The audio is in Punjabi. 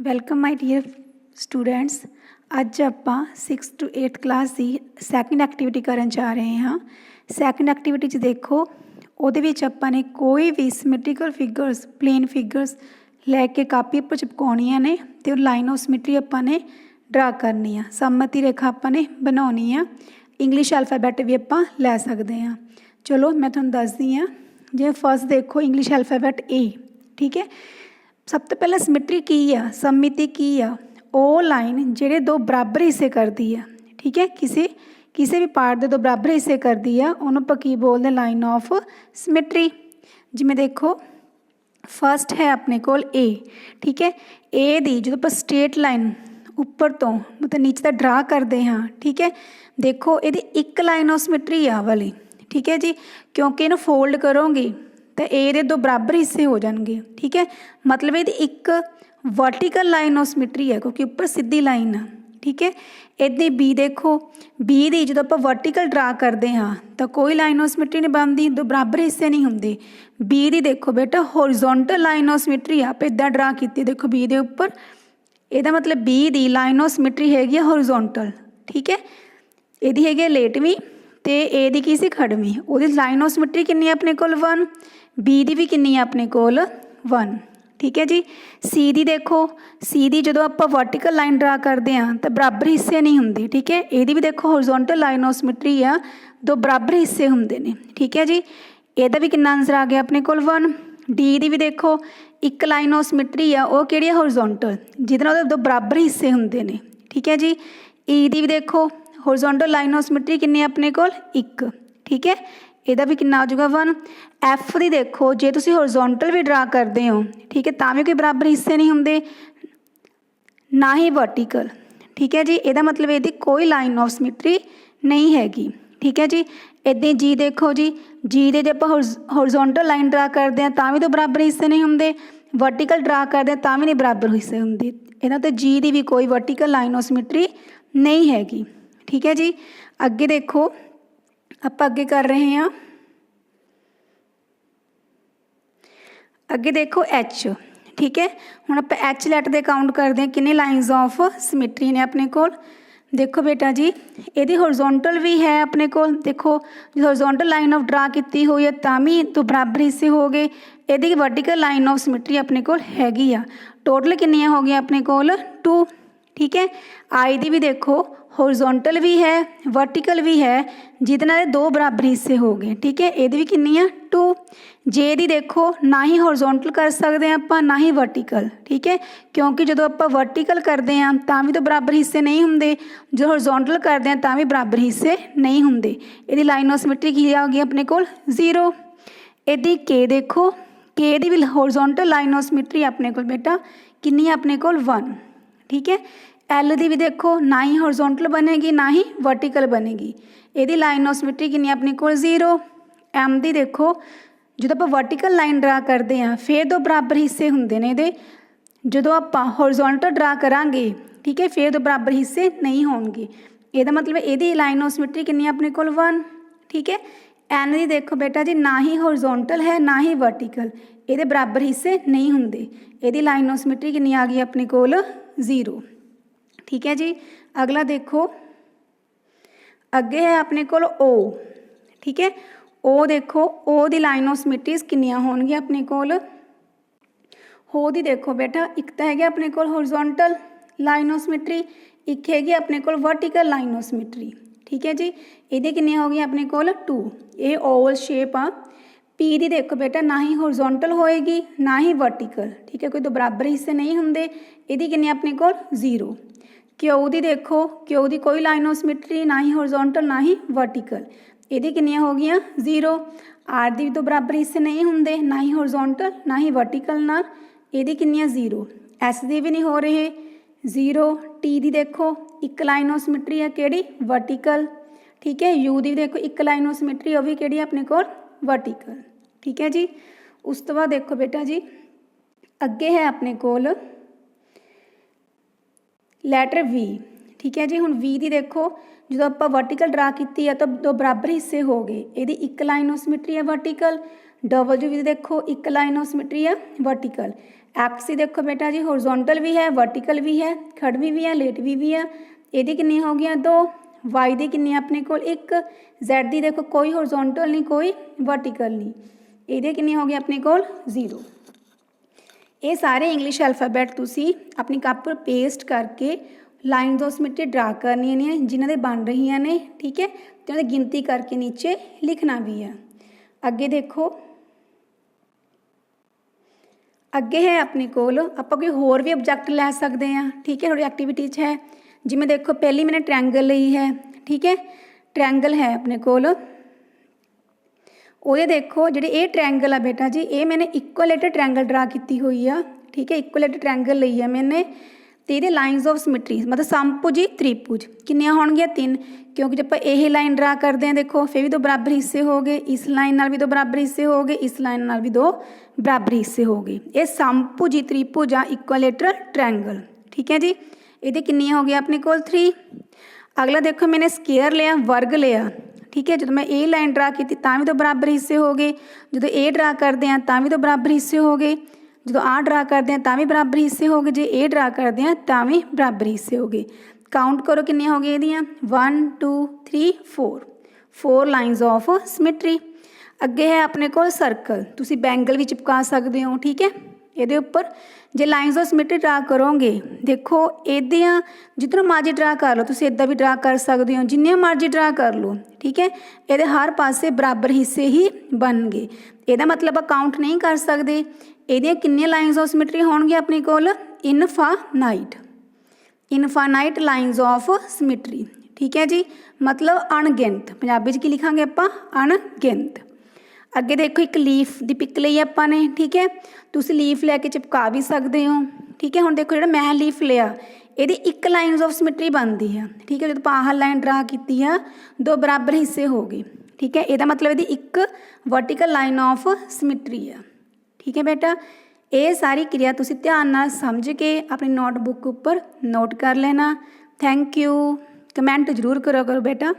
Welcome my dear students. ਅੱਜ ਆਪਾਂ 6th to 8th class the second activity ਕਰਨ ਜਾ ਰਹੇ ਹਾਂ। ਸੈਕਿੰਡ ਐਕਟੀਵਿਟੀ 'ਚ ਦੇਖੋ, ਉਹਦੇ ਵਿੱਚ ਆਪਾਂ ਨੇ ਕੋਈ ਵੀ ਸਿਮੈਟ੍ਰੀਕਲ ਫਿਗਰਸ, ਪਲੇਨ ਫਿਗਰਸ ਲੈ ਕੇ ਕਾਪੀ ਉੱਪਰ ਚਿਪਕਾਉਣੀਆਂ ਨੇ ਅਤੇ ਉਹ ਲਾਈਨ ਆਫ ਸਿਮੈਟਰੀ ਆਪਾਂ ਨੇ ਡਰਾ ਕਰਨੀ ਆ। ਸਮਮਿਤੀ ਰੇਖਾ ਆਪਾਂ ਨੇ ਬਣਾਉਣੀ ਆ। ਇੰਗਲਿਸ਼ ਐਲਫਾਬੈਟ ਵੀ ਆਪਾਂ ਲੈ ਸਕਦੇ ਹਾਂ। ਚਲੋ ਮੈਂ ਤੁਹਾਨੂੰ ਦੱਸਦੀ ਹਾਂ। ਜਿਵੇਂ ਫਸਟ ਦੇਖੋ, ਇੰਗਲਿਸ਼ ਐਲਫਾਬੈਟ ਏ। ਠੀਕ ਹੈ, ਸਭ ਤੋਂ ਪਹਿਲਾਂ ਸਿਮੈਟਰੀ ਕੀ ਆ, ਸਮਮਿਤੀ ਕੀ ਆ? ਉਹ ਲਾਈਨ ਜਿਹੜੇ ਦੋ ਬਰਾਬਰ ਹਿੱਸੇ ਕਰਦੀ ਆ। ਠੀਕ ਹੈ, ਕਿਸੇ ਵੀ ਪਾਰਟ ਦੇ ਦੋ ਬਰਾਬਰ ਹਿੱਸੇ ਕਰਦੀ ਆ, ਉਹਨੂੰ ਆਪਾਂ ਕੀ ਬੋਲਦੇ? Line of symmetry. ਜਿਵੇਂ ਦੇਖੋ ਫਸਟ ਹੈ ਆਪਣੇ ਕੋਲ ਏ। ਠੀਕ ਹੈ, ਏ ਦੀ ਜਦੋਂ ਆਪਾਂ ਸਟ੍ਰੇਟ ਲਾਈਨ ਉੱਪਰ ਤੋਂ ਮਤਲਬ ਨੀਚੇ ਤੱਕ ਡਰਾ ਕਰਦੇ ਹਾਂ, ਠੀਕ ਹੈ, ਦੇਖੋ ਇਹਦੀ ਇੱਕ ਲਾਈਨ ਆਫ ਸਿਮੈਟਰੀ ਆ ਵਾਲੀ। ਠੀਕ ਹੈ ਜੀ, ਕਿਉਂਕਿ ਇਹਨੂੰ ਫੋਲਡ ਕਰੋਗੇ ਤਾਂ ਏ ਦੇ ਦੋ ਬਰਾਬਰ ਹਿੱਸੇ ਹੋ ਜਾਣਗੇ। ਠੀਕ ਹੈ, ਮਤਲਬ ਇਹਦੀ ਇੱਕ ਵਰਟੀਕਲ ਲਾਈਨ ਆਫ ਸਿਮੈਟਰੀ ਹੈ, ਕਿਉਂਕਿ ਉੱਪਰ ਸਿੱਧੀ ਲਾਈਨ ਆ। ਠੀਕ ਹੈ, ਇੱਦਾਂ ਬੀ ਦੇਖੋ, ਬੀ ਦੀ ਜਦੋਂ ਆਪਾਂ ਵਰਟੀਕਲ ਡਰਾ ਕਰਦੇ ਹਾਂ ਤਾਂ ਕੋਈ ਲਾਈਨ ਆਫ ਸਿਮੈਟਰੀ ਨਹੀਂ ਬਣਦੀ, ਦੋ ਬਰਾਬਰ ਹਿੱਸੇ ਨਹੀਂ ਹੁੰਦੇ। ਬੀ ਦੀ ਦੇਖੋ ਬੇਟਾ ਹੋਰੀਜ਼ੋਨਟਲ ਲਾਈਨ ਆਫ ਸਿਮੈਟਰੀ ਆ, ਆਪਾਂ ਇੱਦਾਂ ਡਰਾ ਕੀਤੀ, ਦੇਖੋ ਬੀ ਦੇ ਉੱਪਰ। ਇਹਦਾ ਮਤਲਬ B the line of symmetry ਹੈਗੀ ਆ ਹੋਰੀਜ਼ੋਨਟਲ। ਠੀਕ ਹੈ, ਇਹਦੀ ਹੈਗੀ ਲੇਟਵੀਂ ਅਤੇ ਏ ਦੀ ਕੀ ਸੀ? ਖੜਵੀਂ। ਉਹਦੀ ਲਾਈਨ ਆਫ ਸਿਮੈਟਰੀ ਕਿੰਨੀ ਆ ਆਪਣੇ ਕੋਲ? 1। ਬੀ ਦੀ ਵੀ ਕਿੰਨੀ ਆ ਆਪਣੇ ਕੋਲ? 1। ਠੀਕ ਹੈ ਜੀ। ਸੀ ਦੀ ਦੇਖੋ, ਸੀ ਦੀ ਜਦੋਂ ਆਪਾਂ ਵਰਟੀਕਲ ਲਾਈਨ ਡਰਾ ਕਰਦੇ ਹਾਂ ਤਾਂ ਬਰਾਬਰ ਹਿੱਸੇ ਨਹੀਂ ਹੁੰਦੇ। ਠੀਕ ਹੈ, ਇਹਦੀ ਵੀ ਦੇਖੋ ਹੋਰੀਜ਼ੋਨਟਲ ਲਾਈਨ ਆਫ ਸਿਮੈਟਰੀ ਆ, ਦੋ ਬਰਾਬਰ ਹਿੱਸੇ ਹੁੰਦੇ ਨੇ। ਠੀਕ ਹੈ ਜੀ, ਇਹਦਾ ਵੀ ਕਿੰਨਾ ਆਨਸਰ ਆ ਗਿਆ ਆਪਣੇ ਕੋਲ? 1। ਡੀ ਦੀ ਵੀ ਦੇਖੋ ਇੱਕ ਲਾਈਨ ਆਫ ਸਿਮੈਟਰੀ ਆ, ਉਹ ਕਿਹੜੀ ਆ? ਹੋਰੀਜ਼ੋਨਟਲ, ਜਿਹਦੇ ਨਾਲ ਉਹਦੇ ਦੋ ਬਰਾਬਰ ਹਿੱਸੇ ਹੁੰਦੇ ਨੇ। ਠੀਕ ਹੈ ਜੀ। ਈ ਦੀ ਵੀ ਦੇਖੋ ਹੋਰੀਜ਼ੋਨਟਲ ਲਾਈਨ ਆਫ ਸਿਮੈਟਰੀ ਕਿੰਨੀ ਆ ਆਪਣੇ ਕੋਲ? 1। ਠੀਕ ਹੈ, ਇਹਦਾ ਵੀ ਕਿੰਨਾ ਆ ਜਾਊਗਾ? 1। ਐਫ ਦੀ ਦੇਖੋ, ਜੇ ਤੁਸੀਂ ਹੋਰੀਜ਼ੋਨਟਲ ਵੀ ਡਰਾ ਕਰਦੇ ਹੋ, ਠੀਕ ਹੈ, ਤਾਂ ਵੀ ਕੋਈ ਬਰਾਬਰ ਹਿੱਸੇ ਨਹੀਂ ਹੁੰਦੇ, ਨਾ ਹੀ ਵਰਟੀਕਲ। ਠੀਕ ਹੈ ਜੀ, ਇਹਦਾ ਮਤਲਬ ਇਹਦੀ ਕੋਈ ਲਾਈਨ ਆਫ ਸਿਮੈਟਰੀ ਨਹੀਂ ਹੈਗੀ। ਠੀਕ ਹੈ ਜੀ। ਇੱਦਾਂ ਜੀ ਦੇਖੋ ਜੀ, ਜੀ ਦੇ ਜੇ ਆਪਾਂ ਹੋਰੀਜ਼ੋਨਟਲ ਲਾਈਨ ਡਰਾ ਕਰਦੇ ਹਾਂ ਤਾਂ ਵੀ ਤਾਂ ਬਰਾਬਰ ਹਿੱਸੇ ਨਹੀਂ ਹੁੰਦੇ, ਵਰਟੀਕਲ ਡਰਾ ਕਰਦੇ ਹਾਂ ਤਾਂ ਵੀ ਨਹੀਂ ਬਰਾਬਰ ਹਿੱਸੇ ਹੁੰਦੇ। ਇਹਨਾਂ 'ਤੇ ਜੀ ਦੀ ਵੀ ਕੋਈ ਵਰਟੀਕਲ ਲਾਈਨ ਆਫ ਸਿਮੈਟਰੀ ਨਹੀਂ ਹੈਗੀ। ਠੀਕ ਹੈ ਜੀ। ਅੱਗੇ ਦੇਖੋ, ਆਪਾਂ ਅੱਗੇ ਕਰ ਰਹੇ ਹਾਂ। ਅੱਗੇ ਦੇਖੋ ਐਚ। ਠੀਕ ਹੈ, ਹੁਣ ਆਪਾਂ ਐਚ ਲੈਟਰ ਦੇ ਕਾਊਂਟ ਕਰਦੇ ਹਾਂ, ਕਿੰਨੇ ਲਾਈਨਸ ਆਫ ਸਿਮੈਟਰੀ ਨੇ ਆਪਣੇ ਕੋਲ। ਦੇਖੋ ਬੇਟਾ ਜੀ, ਇਹਦੀ ਹੋਰੀਜ਼ੋਨਟਲ ਵੀ ਹੈ ਆਪਣੇ ਕੋਲ। ਦੇਖੋ ਜੇ ਹੋਰੀਜ਼ੋਨਟਲ ਲਾਈਨ ਆਫ ਡਰਾ ਕੀਤੀ ਹੋਈ ਹੈ ਤਾਂ ਵੀ ਦੋ ਬਰਾਬਰ ਹਿੱਸੇ ਹੋ ਗਏ। ਇਹਦੀ ਵਰਟੀਕਲ ਲਾਈਨ ਆਫ ਸਿਮੈਟਰੀ ਆਪਣੇ ਕੋਲ ਹੈਗੀ ਆ। ਟੋਟਲ ਕਿੰਨੀਆਂ ਹੋ ਗਈਆਂ ਆਪਣੇ ਕੋਲ? 2। ਠੀਕ ਹੈ, ਆਈ ਦੀ ਵੀ ਦੇਖੋ ਹੋਰੀਜ਼ੋਨਟਲ ਵੀ ਹੈ, ਵਰਟੀਕਲ ਵੀ ਹੈ, ਜਿਹਦੇ ਨਾਲ ਇਹ ਦੋ ਬਰਾਬਰ ਹਿੱਸੇ ਹੋ ਗਏ। ਠੀਕ ਹੈ, ਇਹਦੀ ਵੀ ਕਿੰਨੀ ਆ? 2। ਜੇ ਦੀ ਦੇਖੋ, ਨਾ ਹੀ ਹੋਰੀਜ਼ੋਨਟਲ ਕਰ ਸਕਦੇ ਹਾਂ ਆਪਾਂ, ਨਾ ਹੀ ਵਰਟੀਕਲ। ਠੀਕ ਹੈ, ਕਿਉਂਕਿ ਜਦੋਂ ਆਪਾਂ ਵਰਟੀਕਲ ਕਰਦੇ ਹਾਂ ਤਾਂ ਵੀ ਤਾਂ ਬਰਾਬਰ ਹਿੱਸੇ ਨਹੀਂ ਹੁੰਦੇ, ਜਦੋਂ ਹੋਰੀਜ਼ੋਨਟਲ ਕਰਦੇ ਹਾਂ ਤਾਂ ਵੀ ਬਰਾਬਰ ਹਿੱਸੇ ਨਹੀਂ ਹੁੰਦੇ। ਇਹਦੀ ਲਾਈਨ ਆਫ ਸਿਮੈਟਰੀ ਕੀ ਆ ਗਈ ਆਪਣੇ ਕੋਲ? 0। ਇਹਦੀ ਕੇ ਦੇਖੋ, ਕੇ ਦੀ ਵੀ ਹੋਰੀਜ਼ੋਨਟਲ ਲਾਈਨ ਆਫ ਸਿਮੈਟਰੀ ਆਪਣੇ ਕੋਲ ਬੇਟਾ ਕਿੰਨੀ ਆ ਆਪਣੇ ਕੋਲ? 1। ਠੀਕ ਹੈ, ਐਲ ਦੀ ਵੀ ਦੇਖੋ, ਨਾ ਹੀ ਹੋਰੀਜ਼ੋਨਟਲ ਬਣੇਗੀ ਨਾ ਹੀ ਵਰਟੀਕਲ ਬਣੇਗੀ, ਇਹਦੀ ਲਾਈਨ ਆਫ ਸਿਮੈਟਰੀ ਕਿੰਨੀ ਆਪਣੇ ਕੋਲ? 0। ਐਮ ਦੀ ਦੇਖੋ, ਜਦੋਂ ਆਪਾਂ ਵਰਟੀਕਲ ਲਾਈਨ ਡਰਾ ਕਰਦੇ ਹਾਂ ਫਿਰ ਦੋ ਬਰਾਬਰ ਹਿੱਸੇ ਹੁੰਦੇ ਨੇ ਇਹਦੇ, ਜਦੋਂ ਆਪਾਂ ਹੋਰੀਜ਼ੋਨਟਲ ਡਰਾ ਕਰਾਂਗੇ, ਠੀਕ ਹੈ, ਫਿਰ ਦੋ ਬਰਾਬਰ ਹਿੱਸੇ ਨਹੀਂ ਹੋਣਗੇ। ਇਹਦਾ ਮਤਲਬ ਇਹਦੀ ਲਾਈਨ ਆਫ ਸਿਮੈਟਰੀ ਕਿੰਨੀ ਆਪਣੇ ਕੋਲ? 1। ਠੀਕ ਹੈ, ਐਨ ਦੀ ਦੇਖੋ ਬੇਟਾ ਜੀ, ਨਾ ਹੀ ਹੋਰੀਜ਼ੋਨਟਲ ਹੈ ਨਾ ਹੀ ਵਰਟੀਕਲ, ਇਹਦੇ ਬਰਾਬਰ ਹਿੱਸੇ ਨਹੀਂ ਹੁੰਦੇ, ਇਹਦੀ ਲਾਈਨ ਆਫ ਸਿਮੈਟਰੀ ਕਿੰਨੀ ਆ ਗਈ ਆਪਣੇ ਕੋਲ? 0। ਠੀਕ ਹੈ ਜੀ। ਅਗਲਾ ਦੇਖੋ, ਅੱਗੇ ਹੈ ਆਪਣੇ ਕੋਲ ਓ। ਠੀਕ ਹੈ, ਓ ਦੇਖੋ, ਓ ਦੀ ਲਾਈਨ ਆਫ ਸਿਮੈਟਰੀਜ਼ ਕਿੰਨੀਆਂ ਹੋਣਗੀਆਂ ਆਪਣੇ ਕੋਲ? ਓ ਦੀ ਦੇਖੋ ਬੇਟਾ, ਇੱਕ ਤਾਂ ਹੈਗੀ ਆਪਣੇ ਕੋਲ ਹੋਰੀਜ਼ੋਨਟਲ ਲਾਈਨ ਆਫ ਸਿਮੈਟਰੀ, ਇੱਕ ਹੈਗੀ ਆਪਣੇ ਕੋਲ ਵਰਟੀਕਲ ਲਾਈਨ ਆਫ ਸਿਮੈਟਰੀ। ਠੀਕ ਹੈ ਜੀ, ਇਹਦੇ ਕਿੰਨੀਆਂ ਹੋ ਗਈਆਂ ਆਪਣੇ ਕੋਲ? 2। ਇਹ ਓਵਲ ਸ਼ੇਪ ਆ। ਪੀ ਦੀ ਦੇਖੋ ਬੇਟਾ, ਨਾ ਹੀ ਹੋਰੀਜ਼ੋਨਟਲ ਹੋਏਗੀ ਨਾ ਹੀ ਵਰਟੀਕਲ। ਠੀਕ ਹੈ, ਕੋਈ ਦੋ ਬਰਾਬਰ ਹਿੱਸੇ ਨਹੀਂ ਹੁੰਦੇ, ਇਹਦੀ ਕਿੰਨੀ ਆਪਣੇ ਕੋਲ? 0। ਕਿਊ ਦੀ ਦੇਖੋ, ਕਿਊ ਦੀ ਕੋਈ ਲਾਈਨ ਆਫ ਸਿਮੈਟਰੀ, ਨਾ ਹੀ ਹੋਰੀਜ਼ੋਨਟਲ ਨਾ ਹੀ ਵਰਟੀਕਲ, ਇਹਦੀ ਕਿੰਨੀਆਂ ਹੋ ਗਈਆਂ? 0। ਆਰ ਦੀ ਵੀ ਦੋ ਬਰਾਬਰ ਹਿੱਸੇ ਨਹੀਂ ਹੁੰਦੇ, ਨਾ ਹੀ ਹੋਰੀਜ਼ੋਨਟਲ ਨਾ ਹੀ ਵਰਟੀਕਲ ਨਾਲ, ਇਹਦੀ ਕਿੰਨੀਆਂ? 0। ਐਸ ਦੀ ਵੀ ਨਹੀਂ ਹੋ ਰਹੇ, 0। ਟੀ ਦੀ ਦੇਖੋ ਇੱਕ ਲਾਈਨ ਆਫ ਸਿਮੈਟਰੀ ਹੈ, ਕਿਹੜੀ? ਵਰਟੀਕਲ। ਠੀਕ ਹੈ, ਯੂ ਦੀ ਦੇਖੋ ਇੱਕ ਲਾਈਨ ਆਫ ਸਿਮੈਟਰੀ, ਉਹ ਵੀ ਕਿਹੜੀ ਆਪਣੇ ਕੋਲ? ਵਰਟੀਕਲ। ਠੀਕ ਹੈ ਜੀ। ਉਸ ਤੋਂ ਬਾਅਦ ਦੇਖੋ ਬੇਟਾ ਜੀ, ਅੱਗੇ ਹੈ ਆਪਣੇ ਕੋਲ ਲੈਟਰ ਵੀ। ठीक है जी। हुण वी दी देखो जो आप वर्टिकल ड्रा की है तो दो बराबर हिस्से हो गए, ये एक लाइन ऑफ सिमेट्री है वर्टिकल। डबल्यू भी देखो एक लाइन ऑफ सिमेट्री है वर्टिकल। एक्स ही देखो बेटा जी हॉरिजॉन्टल भी है वर्टिकल भी है, खड़वी भी है लेटवी भी है। ये कितनी हो गई दो। वाई दी कितनी अपने को एक। जैड दी देखो कोई हॉरिजॉन्टल नहीं कोई वर्टिकल नहीं, ये कितनी हो गई अपने को 0। ये सारे इंग्लिश अल्फाबैट तुसी अपनी कापी पर पेस्ट करके लाइन्स ऑफ सिमेट्री ड्रा करनी ने जिन्हों के बन रही ने, ठीक है। तो उन्हें गिनती करके नीचे लिखना भी है। अगे देखो अगे है अपने कोल आप कोई होर भी ऑब्जैक्ट लै सकते हैं, ठीक है। थोड़ी एक्टिविटी है जिमें देखो पहली मैंने ट्रैंगल ली है, ठीक है। ट्रैंगल है अपने कोल वो देखो जी ये ट्रैंगल है बेटा जी ये मैंने इक्वलेटर ट्रैंगल ड्रा की हुई है, ठीक है। इक्वलेटर ट्रैंगल ली है मैंने तो ये लाइन्स ऑफ सिमेट्री मतलब समभुज त्रिभुज कितनियाँ होणगियां 3, क्योंकि जब यह लाइन ड्रा करते हैं देखो फिर भी दो बराबर हिस्से हो गए, इस लाइन नाल भी दो बराबर हिस्से हो गए, इस लाइन नाल भी दो बराबर हिस्से हो गए। ये समभुज त्रिभुज आ इक्वलेटर ट्रैंगल, ठीक है जी। ये कितनियाँ हो गई अपने को 3। अगला देखो मैंने स्केयर लिया वर्ग लिया, ठीक है। जो मैं ये लाइन ड्रा की भी दो बराबर हिस्से हो गए, जो ये ड्रा करते हैं भी दो बराबर हिस्से हो गए, जो आ ड्रा करते हैं भी बराबर हिस्से हो गए, जो ये ड्रा करते हैं भी बराबर हिस्से हो गए। काउंट करो कितनी हो गई ये 1 2 3 4 लाइन्स ऑफ सिमेट्री। अगे है अपने को सर्कल, तुसी बैंगल भी चिपका सकते हो, ठीक है। ये उपर J lines of symmetry draw करोगे देखो इदियाँ जितनों मर्जी ड्रा कर लो, तुसी इदा भी ड्रा कर सकते हो, जिन्नियां मर्जी ड्रा कर लो, ठीक है। ये हर पासे बराबर हिस्से ही बन गए। यदा मतलब काउंट नहीं कर सकते ये कितनी लाइन्स ऑफ सिमेट्री होणगी अपने कोल इनफानाइट लाइन्स ऑफ सिमेट्री, ठीक है जी। मतलब अणगिनत, पंजाबी च की लिखांगे आपां अणगिनत। अगे देखो एक लीफ की पिक ली आपने, ठीक है। तुसी लीफ लैके चिपका भी सकते हो, ठीक है। हुण देखो जो मैं लीफ लिया ये एक लाइन्स ऑफ सिमेट्री बनती है, ठीक है। जो आह लाइन ड्रा की है दो बराबर हिस्से हो गए, ठीक है। यदा मतलब ये एक वर्टिकल लाइन ऑफ सिमेट्री है, ठीक है बेटा। ये सारी क्रिया तुसी ध्यान नाल समझ के अपनी नोटबुक उपर नोट कर लेना। Thank you. कमेंट जरूर करो बेटा।